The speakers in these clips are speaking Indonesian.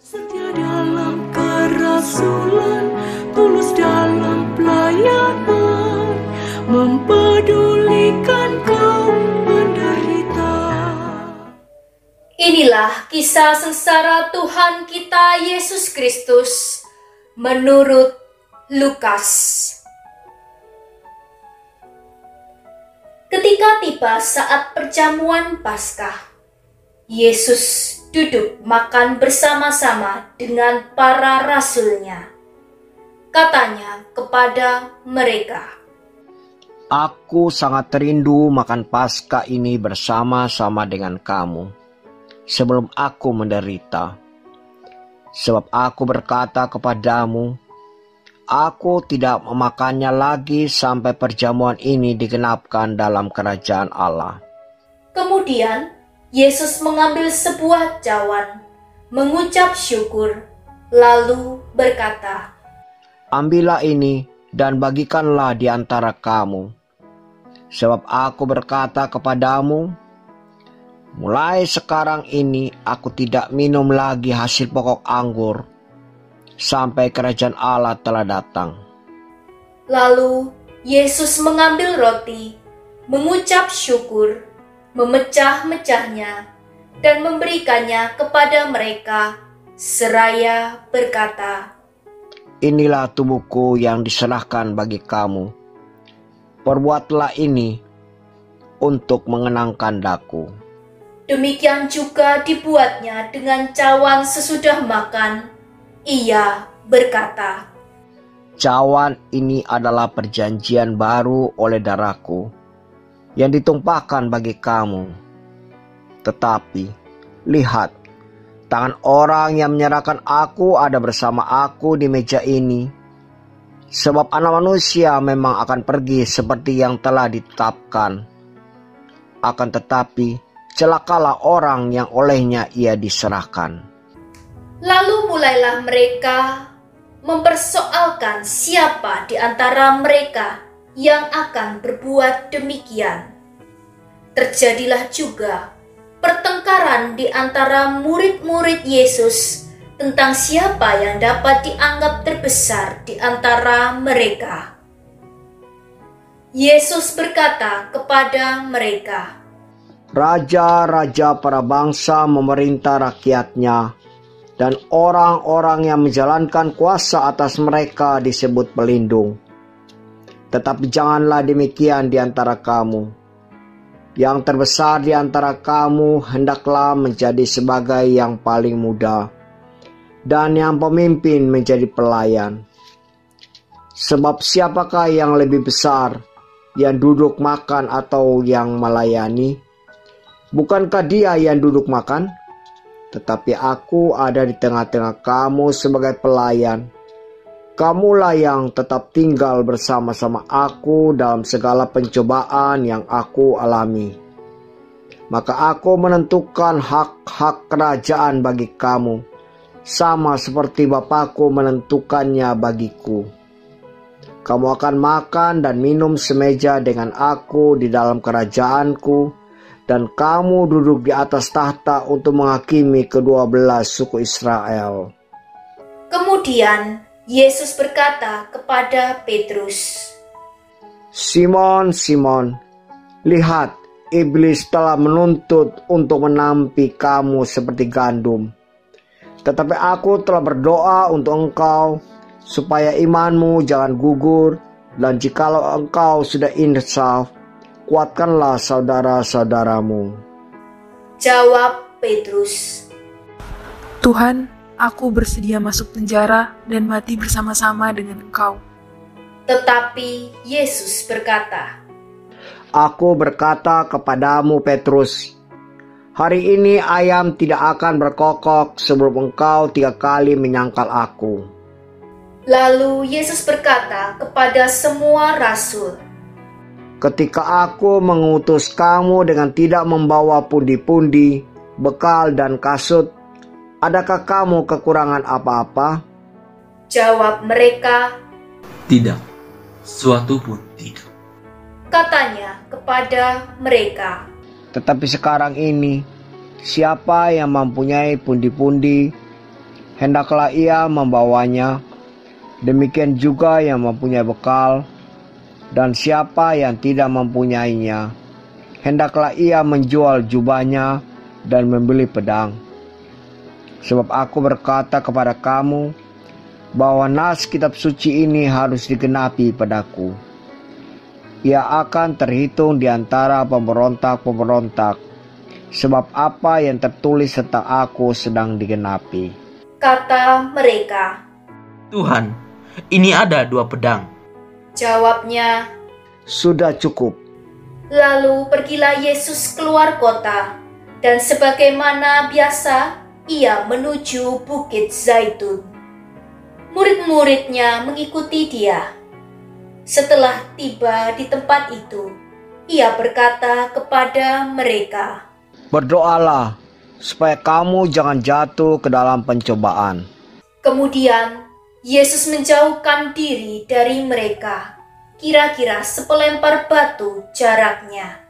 Setia dalam kerasulan, tulus dalam pelayanan, mempedulikan kaum menderita. Inilah kisah sengsara Tuhan kita Yesus Kristus menurut Lukas. Ketika tiba saat perjamuan Paskah, Yesus duduk makan bersama-sama dengan para rasulnya. Katanya kepada mereka, "Aku sangat rindu makan Paskah ini bersama-sama dengan kamu sebelum aku menderita. Sebab aku berkata kepadamu, aku tidak memakannya lagi sampai perjamuan ini digenapkan dalam kerajaan Allah." Kemudian Yesus mengambil sebuah cawan, mengucap syukur, lalu berkata, "Ambillah ini dan bagikanlah di antara kamu. Sebab aku berkata kepadamu, mulai sekarang ini aku tidak minum lagi hasil pokok anggur sampai kerajaan Allah telah datang." Lalu Yesus mengambil roti, mengucap syukur, memecah-mecahnya, dan memberikannya kepada mereka, seraya berkata, "Inilah tubuhku yang diserahkan bagi kamu. Perbuatlah ini untuk mengenangkan daku." Demikian juga dibuatnya dengan cawan sesudah makan. Ia berkata, "Cawan ini adalah perjanjian baru oleh darahku yang ditumpahkan bagi kamu. Tetapi lihat, tangan orang yang menyerahkan aku ada bersama aku di meja ini. Sebab Anak Manusia memang akan pergi seperti yang telah ditetapkan. Akan tetapi celakalah orang yang olehnya ia diserahkan." Lalu mulailah mereka mempersoalkan siapa di antara mereka yang akan berbuat demikian. Terjadilah juga pertengkaran di antara murid-murid Yesus tentang siapa yang dapat dianggap terbesar di antara mereka. Yesus berkata kepada mereka, "Raja-raja para bangsa memerintah rakyatnya, dan orang-orang yang menjalankan kuasa atas mereka disebut pelindung. Tetapi janganlah demikian di antara kamu. Yang terbesar di antara kamu hendaklah menjadi sebagai yang paling muda, dan yang pemimpin menjadi pelayan. Sebab siapakah yang lebih besar, yang duduk makan atau yang melayani? Bukankah dia yang duduk makan? Tetapi aku ada di tengah-tengah kamu sebagai pelayan. Kamulah yang tetap tinggal bersama-sama aku dalam segala pencobaan yang aku alami. Maka aku menentukan hak-hak kerajaan bagi kamu, sama seperti Bapakku menentukannya bagiku. Kamu akan makan dan minum semeja dengan aku di dalam kerajaanku, dan kamu duduk di atas tahta untuk menghakimi ke-12 suku Israel." Kemudian Yesus berkata kepada Petrus, "Simon, Simon, lihat, iblis telah menuntut untuk menampi kamu seperti gandum. Tetapi aku telah berdoa untuk engkau, supaya imanmu jangan gugur, dan jikalau engkau sudah insaf, kuatkanlah saudara-saudaramu." Jawab Petrus, "Tuhan, aku bersedia masuk penjara dan mati bersama-sama dengan Engkau." Tetapi Yesus berkata, "Aku berkata kepadamu, Petrus, hari ini ayam tidak akan berkokok sebelum engkau 3 kali menyangkal aku." Lalu Yesus berkata kepada semua rasul, "Ketika aku mengutus kamu dengan tidak membawa pundi-pundi, bekal dan kasut, adakah kamu kekurangan apa-apa?" Jawab mereka, "Tidak, suatu pun tidak." Katanya kepada mereka, Tetapi sekarang ini, siapa yang mempunyai pundi-pundi, hendaklah ia membawanya. Demikian juga yang mempunyai bekal, dan siapa yang tidak mempunyainya, hendaklah ia menjual jubahnya dan membeli pedang. Sebab aku berkata kepada kamu, bahwa nas kitab suci ini harus digenapi padaku. Ia akan terhitung di antara pemberontak-pemberontak, sebab apa yang tertulis tentang aku sedang digenapi. Kata mereka. Tuhan, ini ada 2 pedang. Jawabnya. Sudah cukup. Lalu pergilah Yesus keluar kota, dan sebagaimana biasa, ia menuju Bukit Zaitun. Murid-muridnya mengikuti dia. Setelah tiba di tempat itu, ia berkata kepada mereka, Berdoalah, supaya kamu jangan jatuh ke dalam pencobaan. Kemudian Yesus menjauhkan diri dari mereka, kira-kira sepelempar batu jaraknya.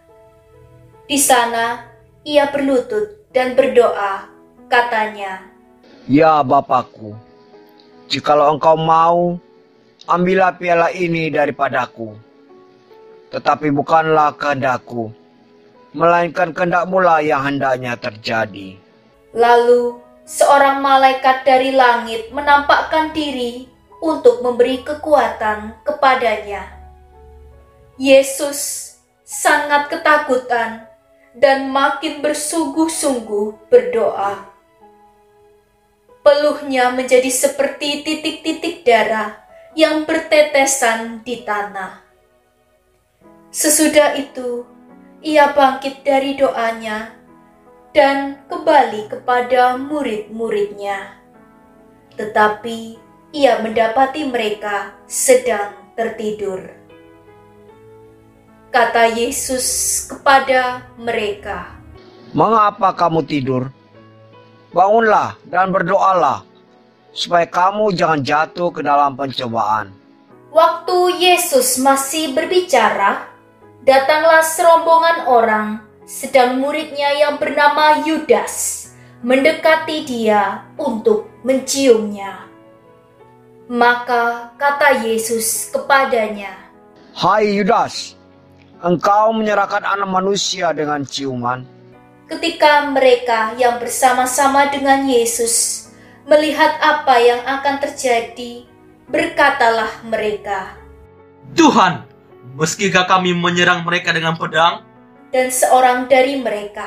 Di sana ia berlutut dan berdoa, katanya, Ya Bapakku, jikalau engkau mau, ambillah piala ini daripadaku. Tetapi bukanlah kehendakku, melainkan kehendak-Mu lah yang hendaknya terjadi. Lalu seorang malaikat dari langit menampakkan diri untuk memberi kekuatan kepadanya. Yesus sangat ketakutan dan makin bersungguh-sungguh berdoa. Peluhnya menjadi seperti titik-titik darah yang bertetesan di tanah. Sesudah itu, ia bangkit dari doanya dan kembali kepada murid-muridnya. Tetapi ia mendapati mereka sedang tertidur. Kata Yesus kepada mereka, Mengapa kamu tidur? Bangunlah dan berdoalah, supaya kamu jangan jatuh ke dalam pencobaan. waktu Yesus masih berbicara, datanglah serombongan orang, sedang muridnya yang bernama Yudas mendekati dia untuk menciumnya. Maka kata Yesus kepadanya, Hai Yudas, engkau menyerahkan anak manusia dengan ciuman. ketika mereka yang bersama-sama dengan Yesus melihat apa yang akan terjadi, berkatalah mereka, Tuhan, meskipun kami menyerang mereka dengan pedang? dan seorang dari mereka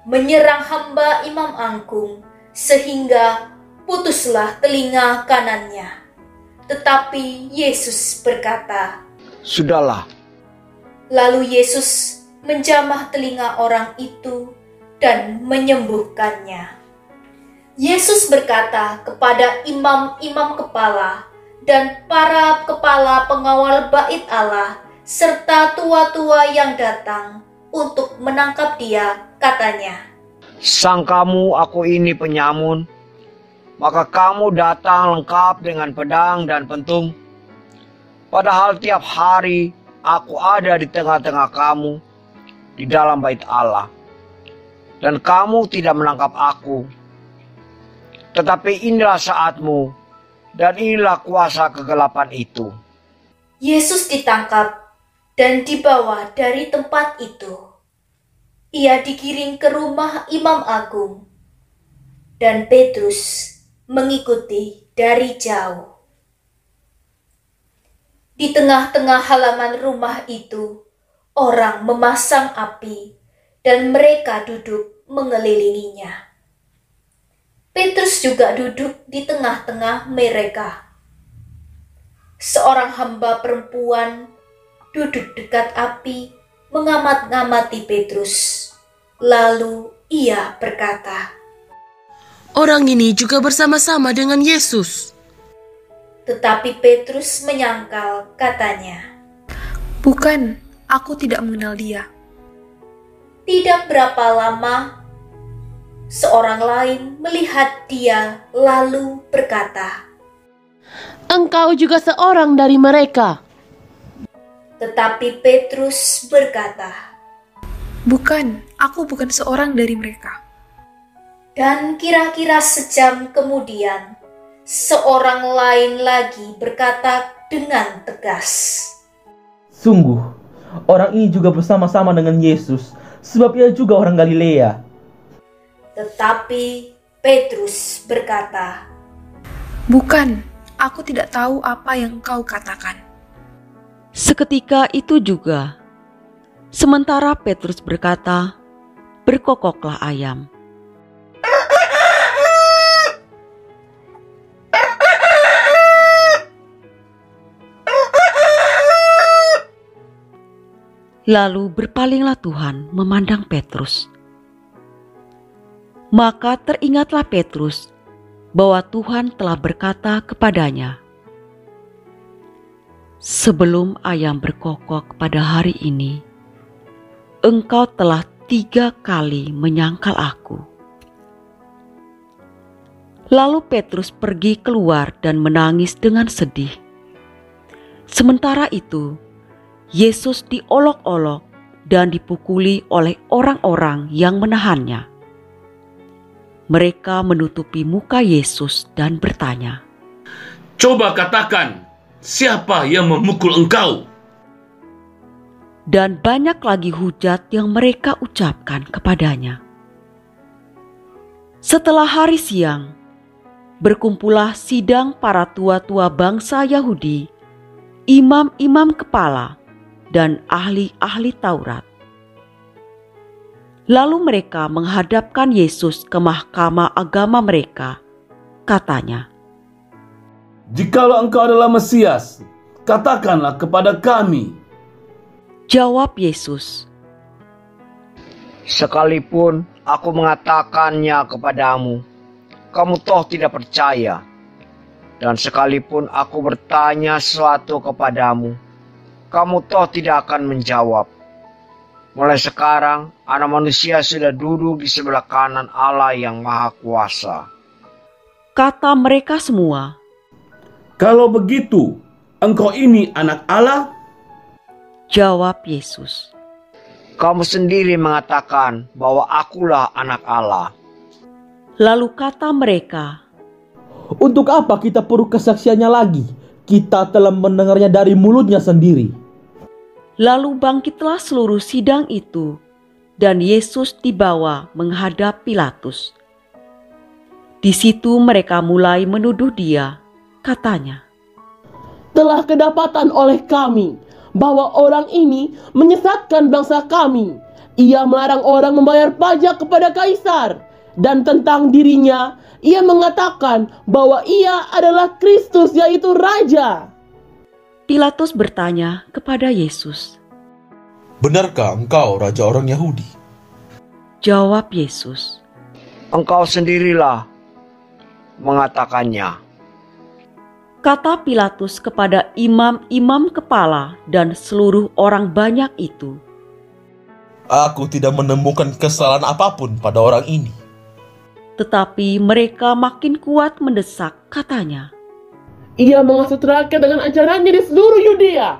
menyerang hamba imam agung sehingga putuslah telinga kanannya. Tetapi Yesus berkata, Sudahlah, lalu Yesus menjamah telinga orang itu dan menyembuhkannya. Yesus berkata kepada imam-imam kepala dan para kepala pengawal bait Allah serta tua-tua yang datang untuk menangkap dia, katanya, sangkamu aku ini penyamun, maka kamu datang lengkap dengan pedang dan pentung. Padahal tiap hari aku ada di tengah-tengah kamu, di dalam bait Allah, dan kamu tidak menangkap aku. Tetapi inilah saatmu, dan inilah kuasa kegelapan itu. Yesus ditangkap dan dibawa dari tempat itu. Ia digiring ke rumah imam agung, dan Petrus mengikuti dari jauh. Di tengah-tengah halaman rumah itu, orang memasang api, dan mereka duduk mengelilinginya. Petrus juga duduk di tengah-tengah mereka. Seorang hamba perempuan duduk dekat api, mengamat-ngamati Petrus. Lalu ia berkata, Orang ini juga bersama-sama dengan Yesus. tetapi Petrus menyangkal, katanya, Bukan, aku tidak mengenal dia. Tidak berapa lama, seorang lain melihat dia lalu berkata, Engkau juga seorang dari mereka. tetapi Petrus berkata, Bukan, aku bukan seorang dari mereka. dan kira-kira sejam kemudian, Seorang lain lagi berkata dengan tegas, Sungguh, orang ini juga bersama-sama dengan Yesus, sebab ia juga orang Galilea. Tetapi Petrus berkata, Bukan, aku tidak tahu apa yang engkau katakan. Seketika itu juga, sementara Petrus berkata, berkokoklah ayam. Lalu berpalinglah Tuhan memandang Petrus. Maka teringatlah Petrus bahwa Tuhan telah berkata kepadanya, sebelum ayam berkokok pada hari ini, engkau telah 3 kali menyangkal aku. Lalu Petrus pergi keluar dan menangis dengan sedih. Sementara itu, Yesus diolok-olok dan dipukuli oleh orang-orang yang menahannya. Mereka menutupi muka Yesus dan bertanya, Coba katakan, siapa yang memukul engkau? Dan banyak lagi hujat yang mereka ucapkan kepadanya. Setelah hari siang, berkumpullah sidang para tua-tua bangsa Yahudi, imam-imam kepala, dan ahli-ahli Taurat. Lalu mereka menghadapkan Yesus ke mahkamah agama mereka. Katanya, Jikalau engkau adalah Mesias, katakanlah kepada kami. jawab Yesus, Sekalipun aku mengatakannya kepadamu, kamu toh tidak percaya. Dan sekalipun aku bertanya sesuatu kepadamu, kamu toh tidak akan menjawab. Mulai sekarang, Anak Manusia sudah duduk di sebelah kanan Allah yang Maha Kuasa. kata mereka semua. Kalau begitu, engkau ini anak Allah? Jawab Yesus, Kamu sendiri mengatakan bahwa akulah anak Allah. lalu kata mereka, Untuk apa kita perlu kesaksiannya lagi? Kita telah mendengarnya dari mulutnya sendiri. lalu bangkitlah seluruh sidang itu, dan Yesus dibawa menghadap Pilatus. Di situ mereka mulai menuduh dia, katanya, Telah kedapatan oleh kami bahwa orang ini menyesatkan bangsa kami. Ia melarang orang membayar pajak kepada Kaisar, dan tentang dirinya ia mengatakan bahwa ia adalah Kristus, yaitu Raja. Pilatus bertanya kepada Yesus. Benarkah engkau raja orang Yahudi? Jawab Yesus, Engkau sendirilah mengatakannya. kata Pilatus kepada imam-imam kepala dan seluruh orang banyak itu. Aku tidak menemukan kesalahan apapun pada orang ini. Tetapi mereka makin kuat mendesak, katanya, Ia menghasut rakyat dengan ajarannya di seluruh Yudea.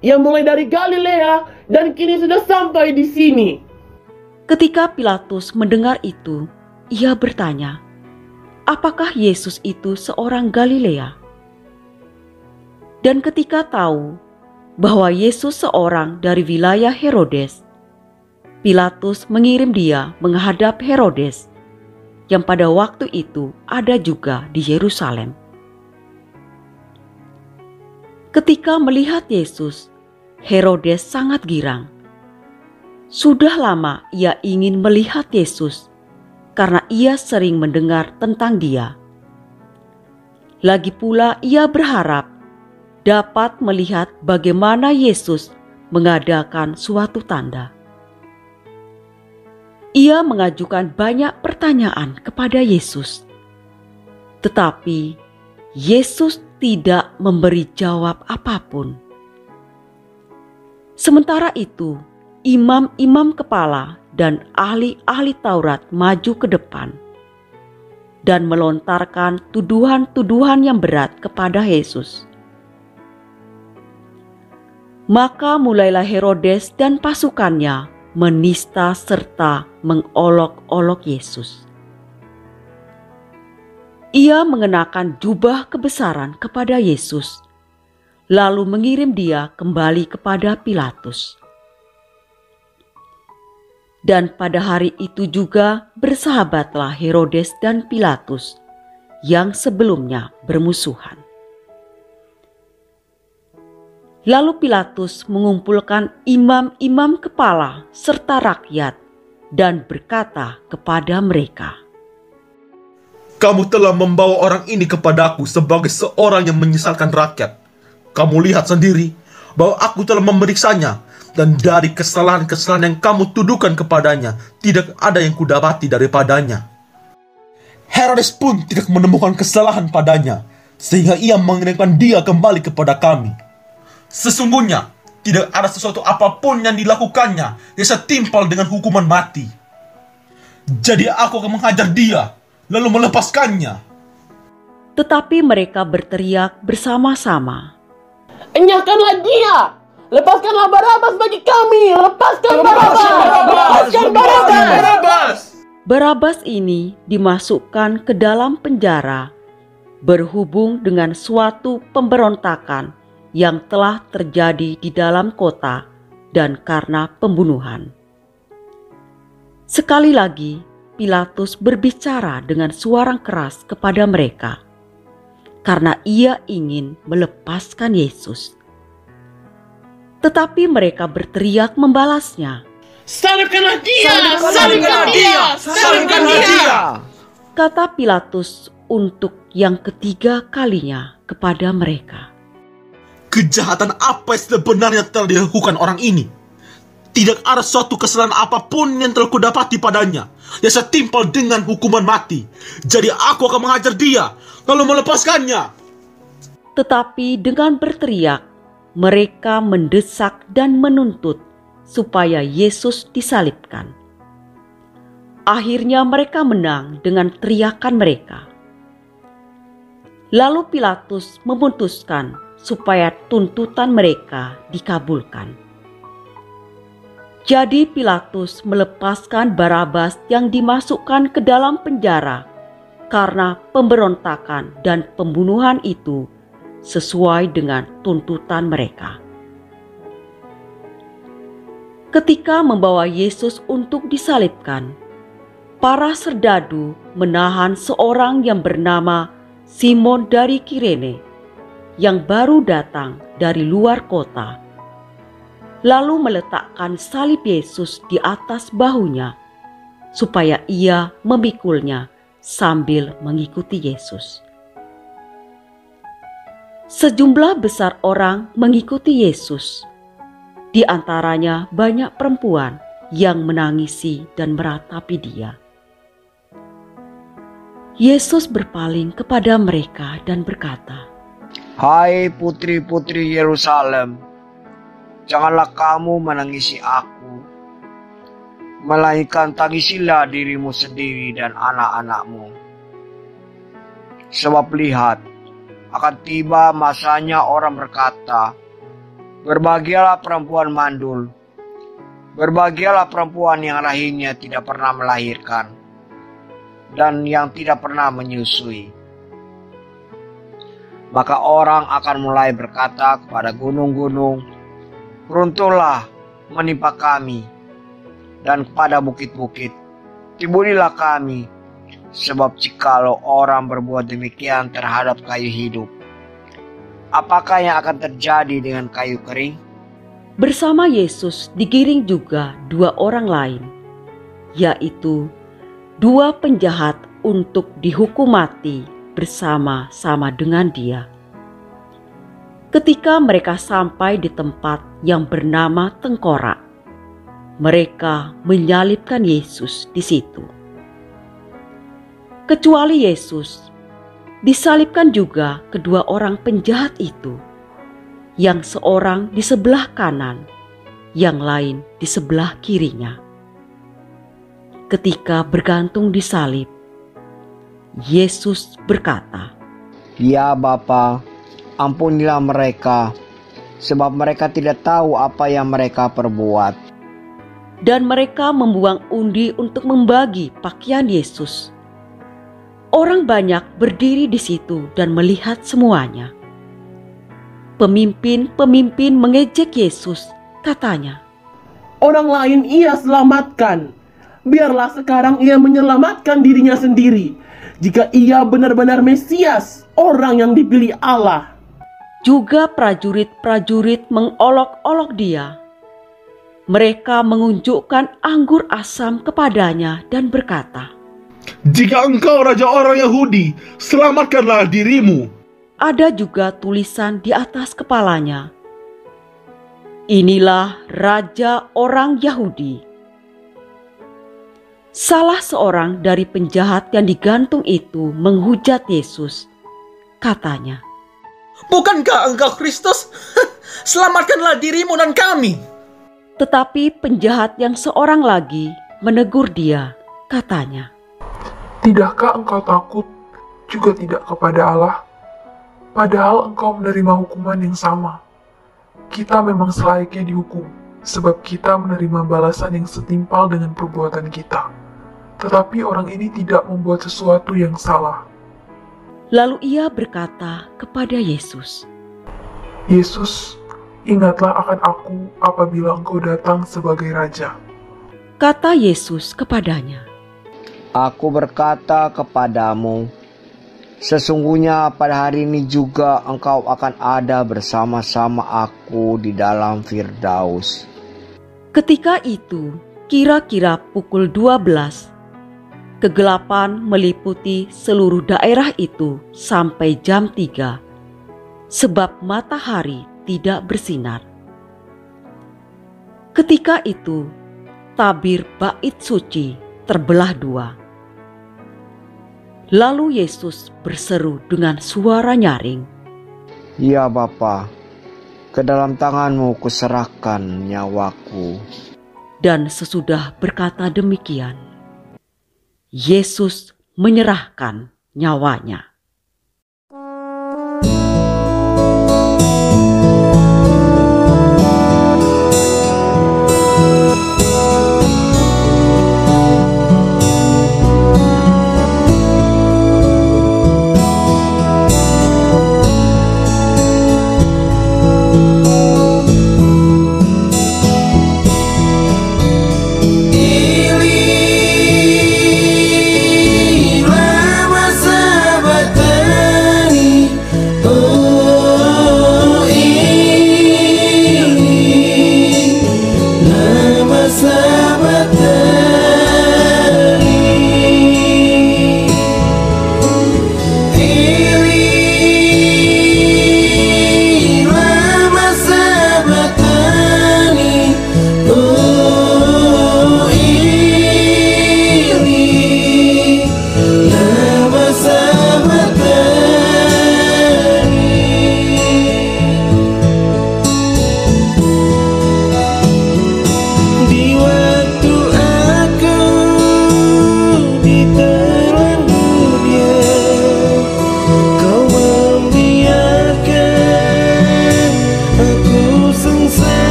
Ia mulai dari Galilea dan kini sudah sampai di sini. Ketika Pilatus mendengar itu, ia bertanya, apakah Yesus itu seorang Galilea? Dan ketika tahu bahwa Yesus seorang dari wilayah Herodes, Pilatus mengirim dia menghadap Herodes, yang pada waktu itu ada juga di Yerusalem. Ketika melihat Yesus, Herodes sangat girang. Sudah lama ia ingin melihat Yesus karena ia sering mendengar tentang dia. Lagi pula ia berharap dapat melihat bagaimana Yesus mengadakan suatu tanda. Ia mengajukan banyak pertanyaan kepada Yesus, tetapi Yesus tidak memberi jawab apapun. Sementara itu, imam-imam kepala dan ahli-ahli Taurat maju ke depan dan melontarkan tuduhan-tuduhan yang berat kepada Yesus. Maka mulailah Herodes dan pasukannya menista serta mengolok-olok Yesus. Ia mengenakan jubah kebesaran kepada Yesus, lalu mengirim dia kembali kepada Pilatus. Dan pada hari itu juga bersahabatlah Herodes dan Pilatus yang sebelumnya bermusuhan. Lalu Pilatus mengumpulkan imam-imam kepala serta rakyat dan berkata kepada mereka, Kamu telah membawa orang ini kepadaku sebagai seorang yang menyesalkan rakyat. Kamu lihat sendiri bahwa aku telah memeriksanya, dan dari kesalahan-kesalahan yang kamu tuduhkan kepadanya, tidak ada yang kudapati daripadanya. Herodes pun tidak menemukan kesalahan padanya, sehingga ia mengirimkan dia kembali kepada kami. Sesungguhnya, tidak ada sesuatu apapun yang dilakukannya yang setimpal dengan hukuman mati. Jadi aku akan menghajar dia, lalu melepaskannya. Tetapi mereka berteriak bersama-sama, Enyahkanlah dia! Lepaskanlah Barabas bagi kami! Lepaskan Barabas! Lepaskan Barabas! Barabas ini dimasukkan ke dalam penjara berhubung dengan suatu pemberontakan yang telah terjadi di dalam kota dan karena pembunuhan. Sekali lagi, Pilatus berbicara dengan suara keras kepada mereka, karena ia ingin melepaskan Yesus. Tetapi mereka berteriak membalasnya, Salibkanlah dia! Salibkanlah dia! Salibkanlah dia! Kata Pilatus untuk yang ketiga kalinya kepada mereka, Kejahatan apa yang sebenarnya telah dilakukan orang ini? Tidak ada suatu kesalahan apapun yang telah kudapati padanya yang setimpal dengan hukuman mati. Jadi aku akan menghajar dia, lalu melepaskannya. Tetapi dengan berteriak, mereka mendesak dan menuntut supaya Yesus disalibkan. Akhirnya mereka menang dengan teriakan mereka. Lalu Pilatus memutuskan supaya tuntutan mereka dikabulkan. Jadi Pilatus melepaskan Barabas yang dimasukkan ke dalam penjara karena pemberontakan dan pembunuhan itu sesuai dengan tuntutan mereka. Ketika membawa Yesus untuk disalibkan, para serdadu menahan seorang yang bernama Simon dari Kirene yang baru datang dari luar kota, lalu meletakkan salib Yesus di atas bahunya supaya ia memikulnya sambil mengikuti Yesus. Sejumlah besar orang mengikuti Yesus, di antaranya banyak perempuan yang menangisi dan meratapi dia. Yesus berpaling kepada mereka dan berkata, Hai putri-putri Yerusalem, janganlah kamu menangisi aku, melainkan tangisilah dirimu sendiri dan anak-anakmu. Sebab lihat, akan tiba masanya orang berkata, Berbahagialah perempuan mandul, berbahagialah perempuan yang rahimnya tidak pernah melahirkan, dan yang tidak pernah menyusui. Maka orang akan mulai berkata kepada gunung-gunung, Runtuhlah menimpa kami, dan kepada bukit-bukit, tibulilah kami. Sebab jikalau orang berbuat demikian terhadap kayu hidup, apakah yang akan terjadi dengan kayu kering? Bersama Yesus digiring juga dua orang lain, yaitu dua penjahat untuk dihukum mati bersama-sama dengan dia. Ketika mereka sampai di tempat yang bernama Tengkorak, mereka menyalibkan Yesus di situ. Kecuali Yesus, disalibkan juga kedua orang penjahat itu, yang seorang di sebelah kanan, yang lain di sebelah kirinya. Ketika bergantung di salib, Yesus berkata, Ya Bapa, ampunilah mereka, sebab mereka tidak tahu apa yang mereka perbuat. Dan mereka membuang undi untuk membagi pakaian Yesus. Orang banyak berdiri di situ dan melihat semuanya. Pemimpin-pemimpin mengejek Yesus, katanya, Orang lain ia selamatkan. Biarlah sekarang ia menyelamatkan dirinya sendiri. Jika ia benar-benar Mesias, orang yang dipilih Allah. Juga prajurit-prajurit mengolok-olok dia. Mereka mengunjukkan anggur asam kepadanya dan berkata, Jika engkau raja orang Yahudi, selamatkanlah dirimu. Ada juga tulisan di atas kepalanya, Inilah raja orang Yahudi. Salah seorang dari penjahat yang digantung itu menghujat Yesus. Katanya, Bukankah engkau Kristus? Selamatkanlah dirimu dan kami. Tetapi penjahat yang seorang lagi menegur dia. Katanya, Tidakkah engkau takut juga tidak kepada Allah? Padahal engkau menerima hukuman yang sama. Kita memang selayaknya dihukum, sebab kita menerima balasan yang setimpal dengan perbuatan kita. Tetapi orang ini tidak membuat sesuatu yang salah. Lalu ia berkata kepada Yesus, Yesus, ingatlah akan aku apabila engkau datang sebagai Raja. Kata Yesus kepadanya, Aku berkata kepadamu, sesungguhnya pada hari ini juga engkau akan ada bersama-sama aku di dalam Firdaus. Ketika itu, kira-kira pukul 12, kegelapan meliputi seluruh daerah itu sampai jam 3, sebab matahari tidak bersinar. Ketika itu, tabir bait suci terbelah 2. Lalu Yesus berseru dengan suara nyaring, Ya Bapa, ke dalam tanganmu kuserahkan nyawaku. Dan sesudah berkata demikian, Yesus menyerahkan nyawanya.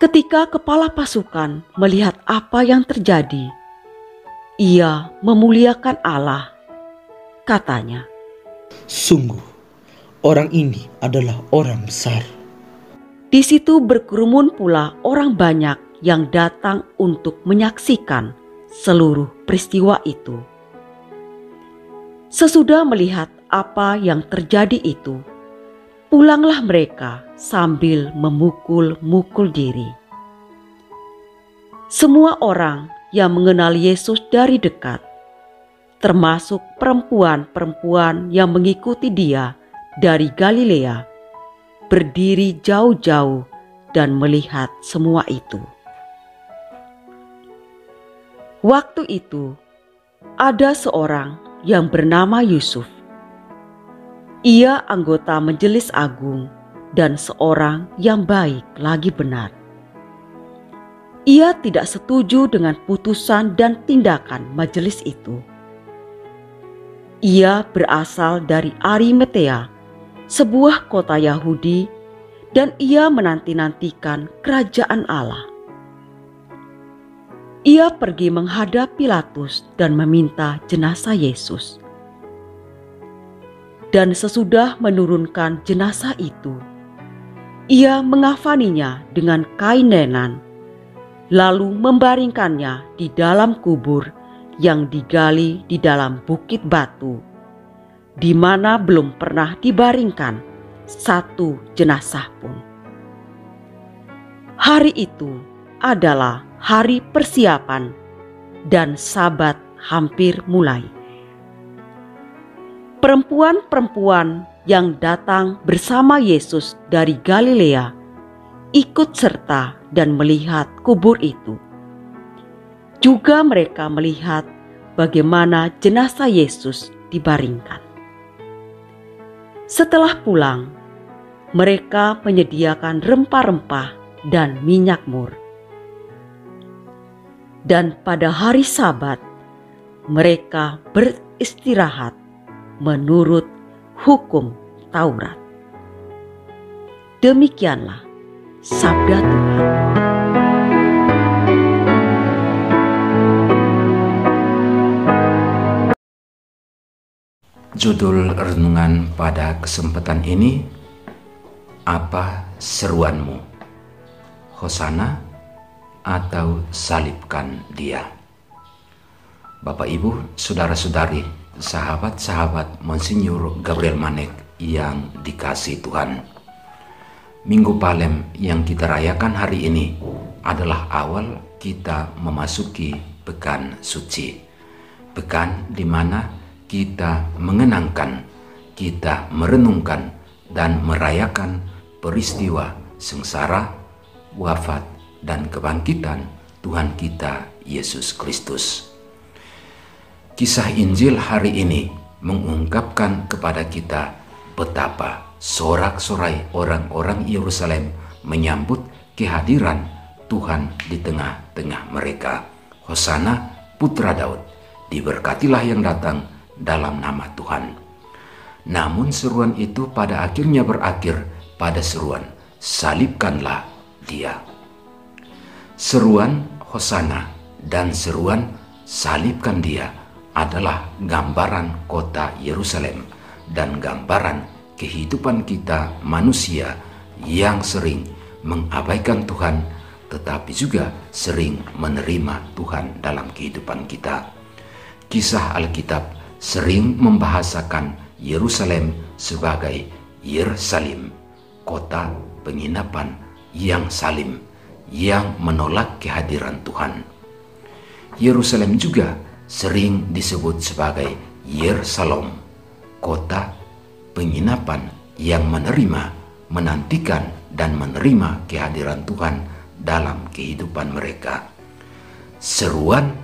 Ketika kepala pasukan melihat apa yang terjadi, ia memuliakan Allah. Katanya, Sungguh, Orang ini adalah orang besar. Di situ berkerumun pula orang banyak yang datang untuk menyaksikan seluruh peristiwa itu. Sesudah melihat apa yang terjadi itu, pulanglah mereka sambil memukul-mukul diri. Semua orang yang mengenal Yesus dari dekat, termasuk perempuan-perempuan yang mengikuti Dia dari Galilea, berdiri jauh-jauh dan melihat semua itu. Waktu itu, ada seorang yang bernama Yusuf. Ia anggota Majelis Agung dan seorang yang baik lagi benar. Ia tidak setuju dengan putusan dan tindakan majelis itu. Ia berasal dari Arimatea, sebuah kota Yahudi, dan ia menanti-nantikan kerajaan Allah. Ia pergi menghadap Pilatus dan meminta jenazah Yesus. Dan sesudah menurunkan jenazah itu, ia mengafaninya dengan kain lenan, lalu membaringkannya di dalam kubur yang digali di dalam bukit batu, di mana belum pernah dibaringkan satu jenazah pun. Hari itu adalah hari persiapan dan Sabat hampir mulai. Perempuan-perempuan yang datang bersama Yesus dari Galilea ikut serta dan melihat kubur itu. Juga mereka melihat bagaimana jenazah Yesus dibaringkan. Setelah pulang, mereka menyediakan rempah-rempah dan minyak mur. Dan pada hari Sabat, mereka beristirahat menurut hukum Taurat. Demikianlah sabda Tuhan. Judul renungan pada kesempatan ini, apa seruanmu? Hosana atau salibkan Dia? Bapak Ibu, saudara-saudari, sahabat-sahabat Monsinyur Gabriel Manek yang dikasihi Tuhan. Minggu Palem yang kita rayakan hari ini adalah awal kita memasuki Pekan Suci. Pekan di mana kita mengenangkan, kita merenungkan dan merayakan peristiwa sengsara, wafat, dan kebangkitan Tuhan kita Yesus Kristus. Kisah Injil hari ini mengungkapkan kepada kita betapa sorak-sorai orang-orang Yerusalem menyambut kehadiran Tuhan di tengah-tengah mereka. Hosana Putra Daud, diberkatilah yang datang dalam nama Tuhan. Namun seruan itu pada akhirnya berakhir pada seruan salibkanlah Dia. Seruan Hosana dan seruan salibkan Dia adalah gambaran kota Yerusalem dan gambaran kehidupan kita manusia yang sering mengabaikan Tuhan tetapi juga sering menerima Tuhan dalam kehidupan kita. Kisah Alkitab sering membahasakan Yerusalem sebagai Yersalim, kota penginapan yang salim, yang menolak kehadiran Tuhan. Yerusalem juga sering disebut sebagai Yersalom, kota penginapan yang menerima, menantikan, dan menerima kehadiran Tuhan dalam kehidupan mereka. Seruan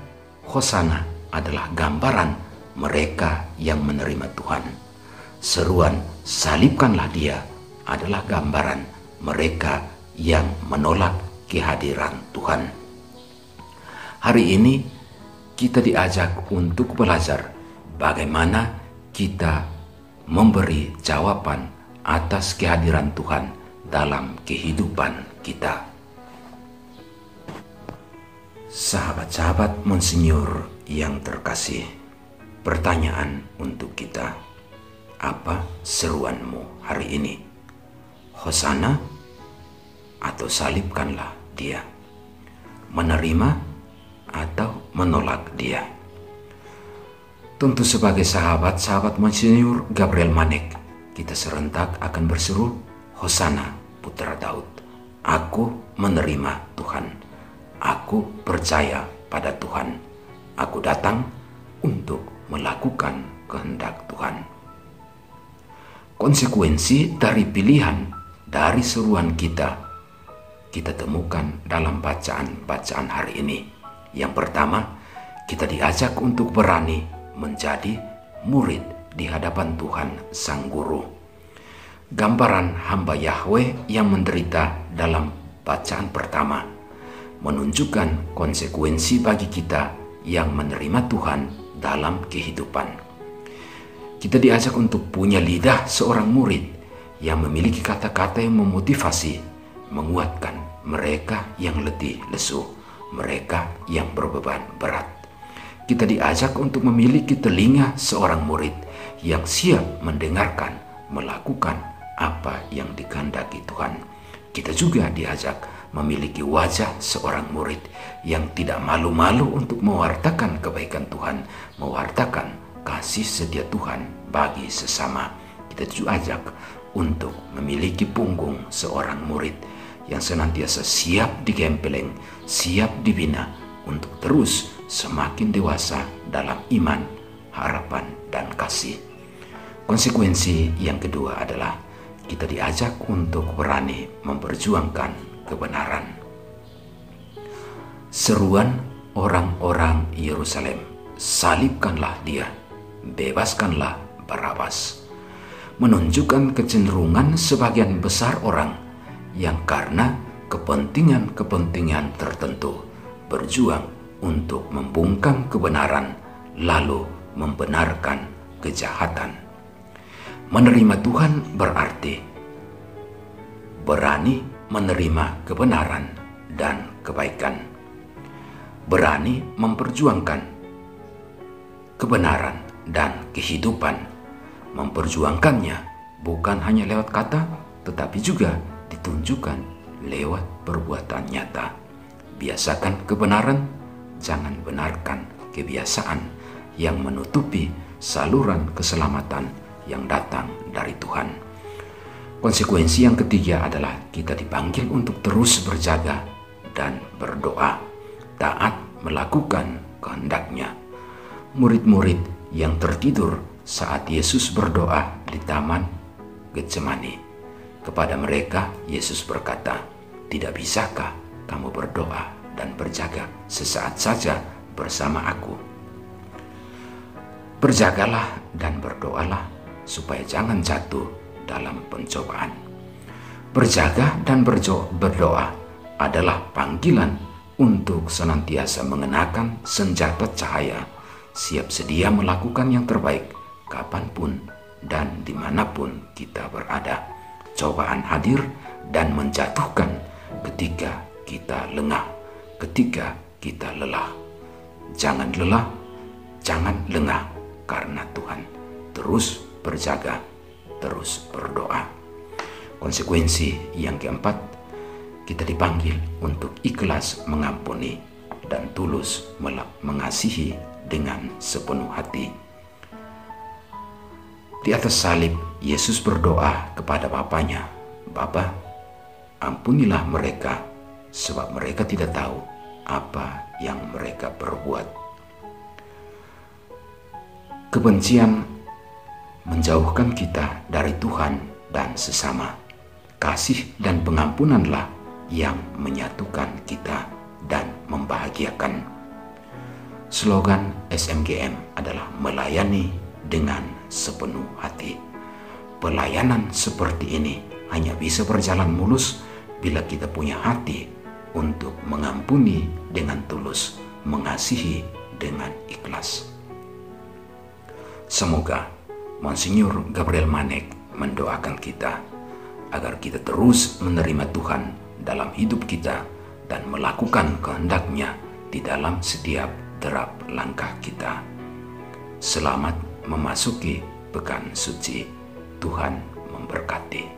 Hosana adalah gambaran mereka yang menerima Tuhan. Seruan salibkanlah Dia adalah gambaran mereka yang menolak kehadiran Tuhan. Hari ini kita diajak untuk belajar bagaimana kita memberi jawaban atas kehadiran Tuhan dalam kehidupan kita. Sahabat-sahabat Monsinyur yang terkasih, pertanyaan untuk kita. Apa seruanmu hari ini? Hosana atau salibkanlah dia? Menerima atau menolak dia? Tentu sebagai sahabat-sahabat Monsinyur Gabriel Manek, kita serentak akan berseru, Hosana Putra Daud. Aku menerima Tuhan. Aku percaya pada Tuhan. Aku datang untuk melakukan kehendak Tuhan. Konsekuensi dari pilihan dari seruan kita temukan dalam bacaan-bacaan hari ini. Yang pertama, kita diajak untuk berani menjadi murid di hadapan Tuhan Sang Guru. Gambaran hamba Yahweh yang menderita dalam bacaan pertama menunjukkan konsekuensi bagi kita yang menerima Tuhan dalam kehidupan. Kita diajak untuk punya lidah seorang murid yang memiliki kata-kata yang memotivasi, menguatkan mereka yang letih lesu, mereka yang berbeban berat. Kita diajak untuk memiliki telinga seorang murid yang siap mendengarkan, melakukan apa yang dikehendaki Tuhan. Kita juga diajak memiliki wajah seorang murid yang tidak malu-malu untuk mewartakan kebaikan Tuhan, mewartakan kasih setia Tuhan bagi sesama. Kita juga diajak untuk memiliki punggung seorang murid yang senantiasa siap digempeleng, siap dibina untuk terus semakin dewasa dalam iman, harapan, dan kasih. Konsekuensi yang kedua adalah kita diajak untuk berani memperjuangkan kebenaran. Seruan orang-orang Yerusalem, salibkanlah dia, bebaskanlah Barabas, menunjukkan kecenderungan sebagian besar orang yang karena kepentingan-kepentingan tertentu berjuang untuk membungkam kebenaran lalu membenarkan kejahatan. Menerima Tuhan berarti berani menerima kebenaran dan kebaikan, berani memperjuangkan kebenaran dan kehidupan, memperjuangkannya bukan hanya lewat kata tetapi juga ditunjukkan lewat perbuatan nyata. Biasakan kebenaran, jangan benarkan kebiasaan yang menutupi saluran keselamatan yang datang dari Tuhan. Konsekuensi yang ketiga adalah kita dipanggil untuk terus berjaga dan berdoa, taat melakukan kehendak-Nya. Murid-murid yang tertidur saat Yesus berdoa di Taman Getsemani, kepada mereka Yesus berkata, "Tidak bisakah kamu berdoa dan berjaga sesaat saja bersama aku?" Berjagalah dan berdoalah supaya jangan jatuh dalam pencobaan. Berjaga dan berdoa adalah panggilan untuk senantiasa mengenakan senjata cahaya, siap sedia melakukan yang terbaik kapanpun dan dimanapun kita berada. Cobaan hadir dan menjatuhkan ketika kita lengah, ketika kita lelah. Jangan lelah, jangan lengah, karena Tuhan terus berjaga, terus berdoa. Konsekuensi yang keempat, kita dipanggil untuk ikhlas mengampuni dan tulus mengasihi dengan sepenuh hati. Di atas salib, Yesus berdoa kepada Bapanya, "Bapa, ampunilah mereka, sebab mereka tidak tahu apa yang mereka perbuat." Kebencian menjauhkan kita dari Tuhan dan sesama. Kasih dan pengampunanlah yang menyatukan kita dan membahagiakan. Slogan SMGM adalah melayani dengan sepenuh hati. Pelayanan seperti ini hanya bisa berjalan mulus bila kita punya hati untuk mengampuni dengan tulus, mengasihi dengan ikhlas. Semoga Monsinyur Gabriel Manek mendoakan kita agar kita terus menerima Tuhan dalam hidup kita dan melakukan kehendak-Nya di dalam setiap derap langkah kita. Selamat memasuki pekan suci. Tuhan memberkati.